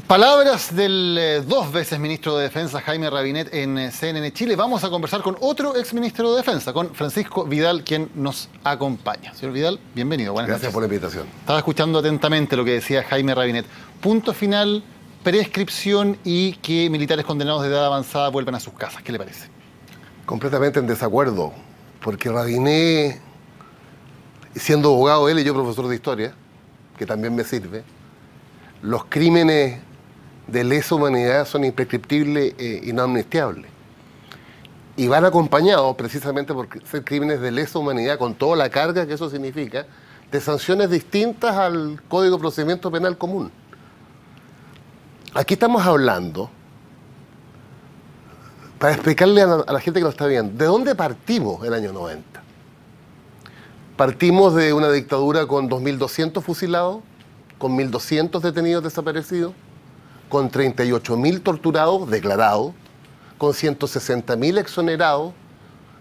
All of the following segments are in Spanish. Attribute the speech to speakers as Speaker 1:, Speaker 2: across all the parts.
Speaker 1: Palabras del dos veces ministro de Defensa, Jaime Rabinet, en CNN Chile. Vamos a conversar con otro exministro de Defensa, con Francisco Vidal, quien nos acompaña. Señor Vidal, bienvenido. Buenas noches.
Speaker 2: Gracias por la invitación.
Speaker 1: Estaba escuchando atentamente lo que decía Jaime Rabinet. Punto final, prescripción y que militares condenados de edad avanzada vuelvan a sus casas. ¿Qué le parece?
Speaker 2: Completamente en desacuerdo, porque Rabinet, siendo abogado él y yo profesor de historia, que también me sirve, los crímenes de lesa humanidad son imprescriptibles y no amnistiables. Y van acompañados, precisamente por ser crímenes de lesa humanidad, con toda la carga que eso significa, de sanciones distintas al Código de Procedimiento Penal común. Aquí estamos hablando, para explicarle a la gente que lo está viendo, ¿de dónde partimos el año 90? Partimos de una dictadura con 2.200 fusilados, con 1.200 detenidos desaparecidos, con 38.000 torturados declarados, con 160.000 exonerados,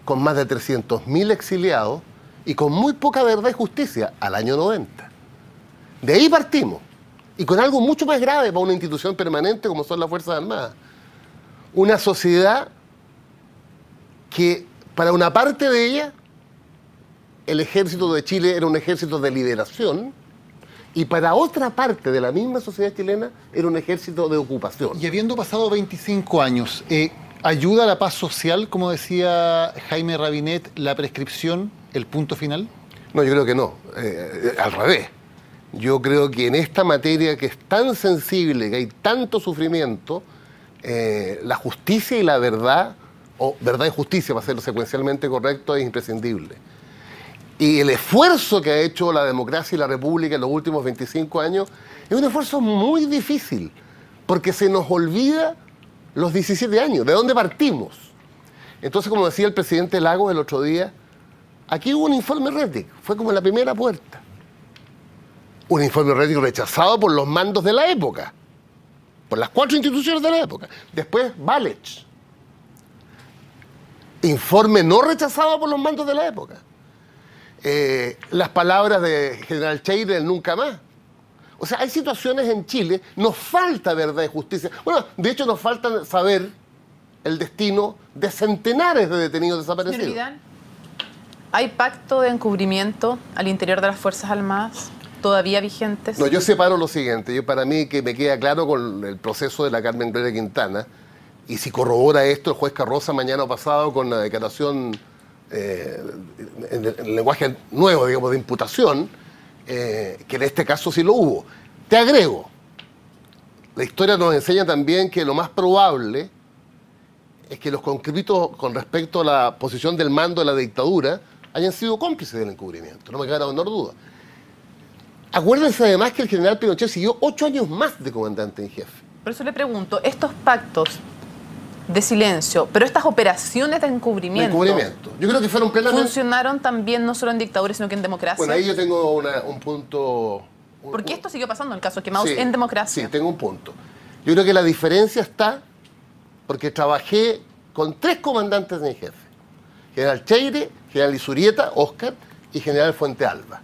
Speaker 2: con más de 300.000 exiliados y con muy poca verdad y justicia al año 90. De ahí partimos, y con algo mucho más grave para una institución permanente como son las Fuerzas Armadas. Una sociedad que, para una parte de ella, el ejército de Chile era un ejército de liberación, y para otra parte de la misma sociedad chilena era un ejército de ocupación.
Speaker 1: Y habiendo pasado 25 años, ¿ayuda a la paz social, como decía Jaime Rabinet, la prescripción, el punto final?
Speaker 2: No, yo creo que no. Al revés. Yo creo que en esta materia que es tan sensible, que hay tanto sufrimiento, la justicia y la verdad, o verdad y justicia, para hacerlo secuencialmente correcto, es imprescindible. Y el esfuerzo que ha hecho la democracia y la república en los últimos 25 años es un esfuerzo muy difícil, porque se nos olvida los 17 años, de dónde partimos. Entonces, como decía el presidente Lagos el otro día, aquí hubo un informe Rettig, fue como la primera puerta. Un informe Rettig rechazado por los mandos de la época, por las 4 instituciones de la época. Después, Valech. Informe no rechazado por los mandos de la época. Las palabras de General Cheire, el nunca más. O sea, hay situaciones en Chile, nos falta verdad y justicia. Bueno, de hecho nos falta saber el destino de centenares de detenidos desaparecidos.
Speaker 3: Señor Vidal, ¿hay pacto de encubrimiento al interior de las Fuerzas Armadas todavía vigentes?
Speaker 2: No, yo separo lo siguiente. Para mí, que me queda claro con el proceso de la Carmen Gloria Quintana, y si corrobora esto el juez Carroza mañana pasado con la declaración en el lenguaje nuevo, digamos, de imputación, que en este caso sí lo hubo. Te agrego, la historia nos enseña también que lo más probable es que los conscriptos con respecto a la posición del mando de la dictadura hayan sido cómplices del encubrimiento, no me queda la menor duda. Acuérdense además que el general Pinochet siguió 8 años más de comandante en jefe.
Speaker 3: Por eso le pregunto, estos pactos de silencio, pero estas operaciones de encubrimiento,
Speaker 2: yo creo que fueron plenamente...
Speaker 3: ¿funcionaron también no solo en dictadura, sino que en democracia?
Speaker 2: Bueno, ahí yo tengo un punto...
Speaker 3: Porque esto siguió pasando en el caso de Quemados en democracia.
Speaker 2: Sí, tengo un punto. Yo creo que la diferencia está porque trabajé con 3 comandantes en jefe. General Cheire, General Isurieta, Óscar, y General Fuente Alba.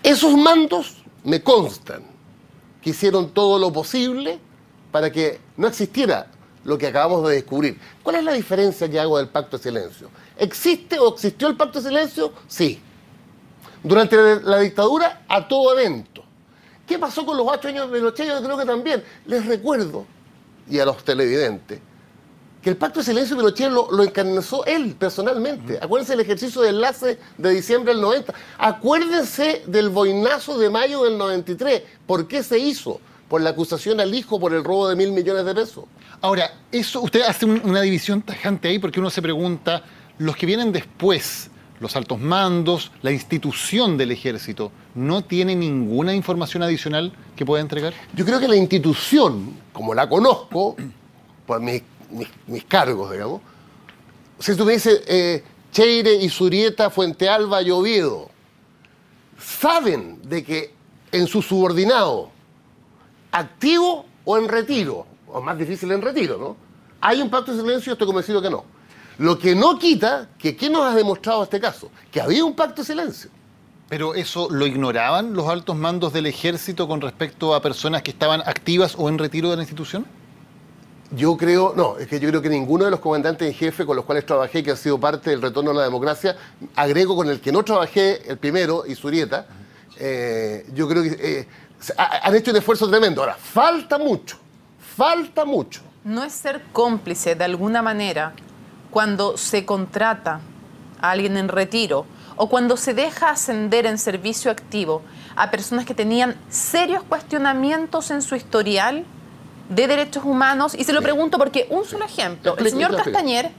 Speaker 2: Esos mandos me constan que hicieron todo lo posible para que no existiera lo que acabamos de descubrir. ¿Cuál es la diferencia que hago del Pacto de Silencio? ¿Existe o existió el Pacto de Silencio? Sí. Durante la dictadura, a todo evento. ¿Qué pasó con los 8 años de Pinochet? Yo creo que también. Les recuerdo, y a los televidentes, que el Pacto de Silencio de Pinochet lo encarnizó él personalmente. Acuérdense del ejercicio de enlace de diciembre del 90. Acuérdense del boinazo de mayo del 93. ¿Por qué se hizo? Por la acusación al hijo por el robo de 1.000 millones de pesos.
Speaker 1: Ahora, eso usted hace una división tajante ahí, porque uno se pregunta, los que vienen después, los altos mandos, la institución del ejército, ¿no tiene ninguna información adicional que pueda entregar?
Speaker 2: Yo creo que la institución, como la conozco, por mis cargos, digamos, si tú me dices Cheire, Isurieta, Fuente Alba y Oviedo, saben de que en su subordinado, activo o en retiro, o más difícil en retiro, ¿no? ¿Hay un pacto de silencio? Estoy convencido que no. Lo que no quita que ¿qué nos ha demostrado este caso? Que había un pacto de silencio.
Speaker 1: ¿Pero eso lo ignoraban los altos mandos del ejército con respecto a personas que estaban activas o en retiro de la institución?
Speaker 2: Yo creo, no, es que yo creo que ninguno de los comandantes en jefe con los cuales trabajé, que han sido parte del retorno a la democracia, agrego con el que no trabajé, el primero, Izurieta, yo creo que han hecho un esfuerzo tremendo. Ahora, falta mucho.
Speaker 3: No es ser cómplice de alguna manera cuando se contrata a alguien en retiro o cuando se deja ascender en servicio activo a personas que tenían serios cuestionamientos en su historial de derechos humanos. Y se lo pregunto porque un solo ejemplo, el señor Castañer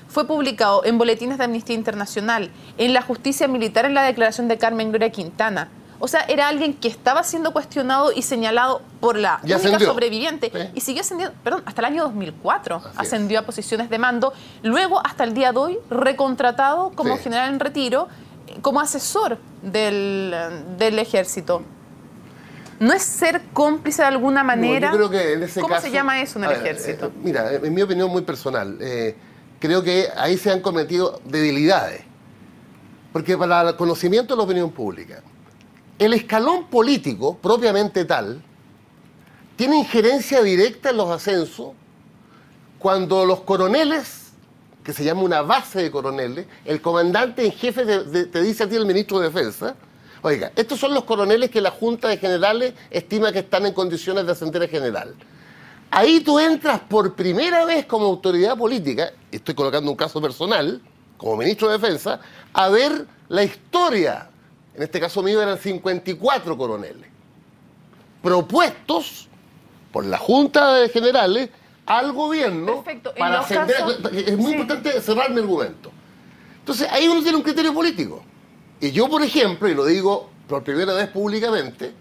Speaker 3: fue publicado en boletines de Amnistía Internacional, en la justicia militar, en la declaración de Carmen Gloria Quintana. O sea, era alguien que estaba siendo cuestionado y señalado por la única sobreviviente. Sí. Y siguió ascendiendo, hasta el año 2004 ascendió a posiciones de mando. Luego, hasta el día de hoy, recontratado como general en retiro, como asesor del ejército. ¿No es ser cómplice de alguna manera?
Speaker 2: No, yo creo que en ese
Speaker 3: ¿Cómo
Speaker 2: caso,
Speaker 3: se llama eso en el ejército?
Speaker 2: Mira, en mi opinión muy personal, creo que ahí se han cometido debilidades. Porque para el conocimiento de la opinión pública, el escalón político, propiamente tal, tiene injerencia directa en los ascensos cuando los coroneles, que se llama una base de coroneles, el comandante en jefe te dice a ti, el ministro de Defensa, oiga, estos son los coroneles que la Junta de Generales estima que están en condiciones de ascender a general. Ahí tú entras por primera vez como autoridad política, estoy colocando un caso personal, como ministro de Defensa, a ver la historia. En este caso mío eran 54 coroneles, propuestos por la Junta de Generales al gobierno.
Speaker 3: Perfecto.
Speaker 2: Para ascender. Es muy importante cerrar mi argumento. Entonces, ahí uno tiene un criterio político. Y yo, por ejemplo, y lo digo por primera vez públicamente,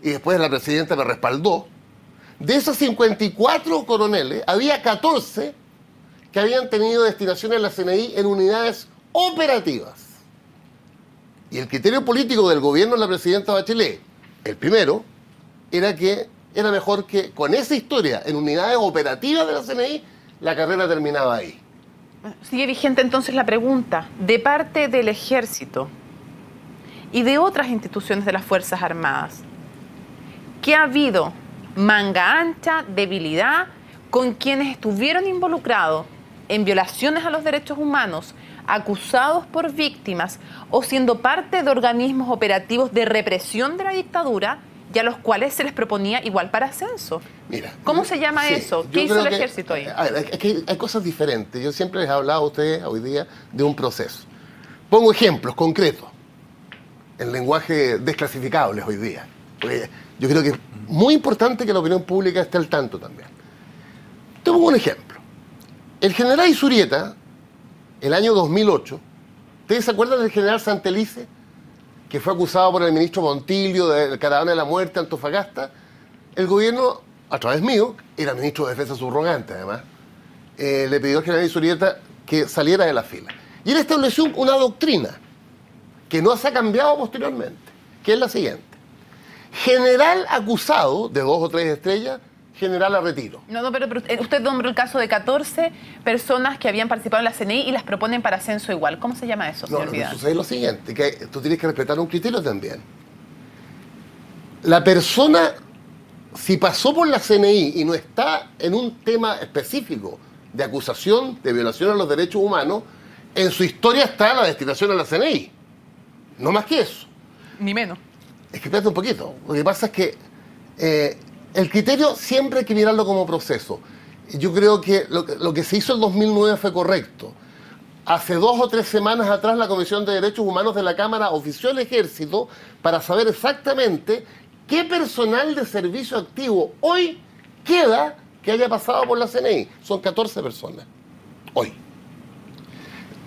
Speaker 2: y después la presidenta me respaldó, de esos 54 coroneles, había 14 que habían tenido destinación en la CNI en unidades operativas. Y el criterio político del gobierno de la presidenta Bachelet, el primero, era que era mejor que con esa historia en unidades operativas de la CNI, la carrera terminaba ahí.
Speaker 3: Sigue vigente entonces la pregunta, de parte del ejército y de otras instituciones de las Fuerzas Armadas, ¿qué ha habido? Manga ancha, debilidad, con quienes estuvieron involucrados en violaciones a los derechos humanos, acusados por víctimas o siendo parte de organismos operativos de represión de la dictadura y a los cuales se les proponía igual para ascenso.
Speaker 2: Mira,
Speaker 3: ¿Cómo se llama eso? ¿Qué hizo el ejército ahí?
Speaker 2: A ver, es que hay cosas diferentes. Yo siempre les he hablado a ustedes hoy día de un proceso. Pongo ejemplos concretos, en lenguaje desclasificables hoy día. Porque yo creo que es muy importante que la opinión pública esté al tanto también. Te pongo un ejemplo. El general Izurieta, el año 2008, ¿ustedes se acuerdan del general Santelice, que fue acusado por el ministro Montillo de caravana de la muerte Antofagasta? El gobierno, a través mío, era ministro de Defensa subrogante además, le pidió al general Izurieta que saliera de la fila. Y él estableció una doctrina que no se ha cambiado posteriormente, que es la siguiente. General acusado de 2 o 3 estrellas, general a retiro.
Speaker 3: No, pero usted nombró el caso de 14 personas que habían participado en la CNI y las proponen para ascenso igual. ¿Cómo se llama eso, señor Vidal?
Speaker 2: Sucede lo siguiente, que tú tienes que respetar un criterio también. La persona, si pasó por la CNI y no está en un tema específico de acusación de violación a los derechos humanos, en su historia está la destinación a la CNI. No más que eso.
Speaker 3: Ni menos.
Speaker 2: Es que espérate un poquito. Lo que pasa es que el criterio siempre hay que mirarlo como proceso. Yo creo que lo que se hizo en 2009 fue correcto. Hace 2 o 3 semanas atrás la Comisión de Derechos Humanos de la Cámara ofició al Ejército para saber exactamente qué personal de servicio activo hoy queda que haya pasado por la CNI. Son 14 personas. Hoy.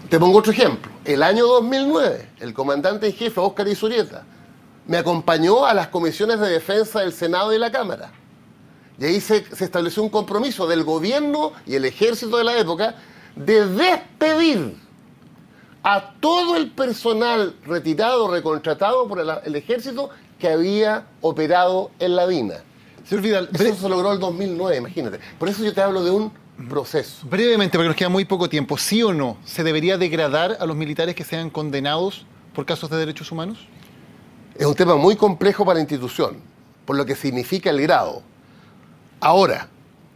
Speaker 2: Te pongo otro ejemplo. El año 2009, el comandante en jefe, Óscar Izurieta, me acompañó a las comisiones de defensa del Senado y de la Cámara. Y ahí se estableció un compromiso del gobierno y el ejército de la época de despedir a todo el personal retirado, recontratado por el ejército que había operado en la DINA.
Speaker 1: Señor Vidal,
Speaker 2: eso se logró en el 2009, imagínate. Por eso yo te hablo de un proceso.
Speaker 1: Brevemente, porque nos queda muy poco tiempo, ¿sí o no se debería degradar a los militares que sean condenados por casos de derechos humanos?
Speaker 2: Es un tema muy complejo para la institución, por lo que significa el grado. Ahora,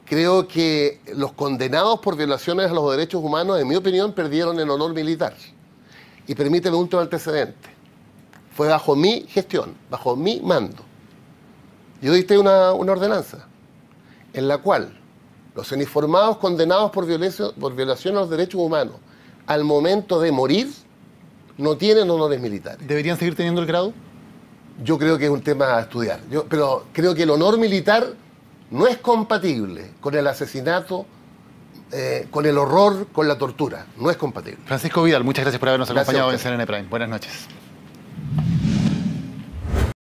Speaker 2: creo que los condenados por violaciones a los derechos humanos, en mi opinión, perdieron el honor militar. Y permíteme un último antecedente. Fue bajo mi gestión, bajo mi mando. Yo dicté una ordenanza en la cual los uniformados condenados por violación a los derechos humanos al momento de morir no tienen honores militares.
Speaker 1: ¿Deberían seguir teniendo el grado?
Speaker 2: Yo creo que es un tema a estudiar. Pero creo que el honor militar no es compatible con el asesinato, con el horror, con la tortura. No es compatible.
Speaker 1: Francisco Vidal, muchas gracias por habernos
Speaker 2: Gracias
Speaker 1: acompañado en CNN Prime. Buenas noches.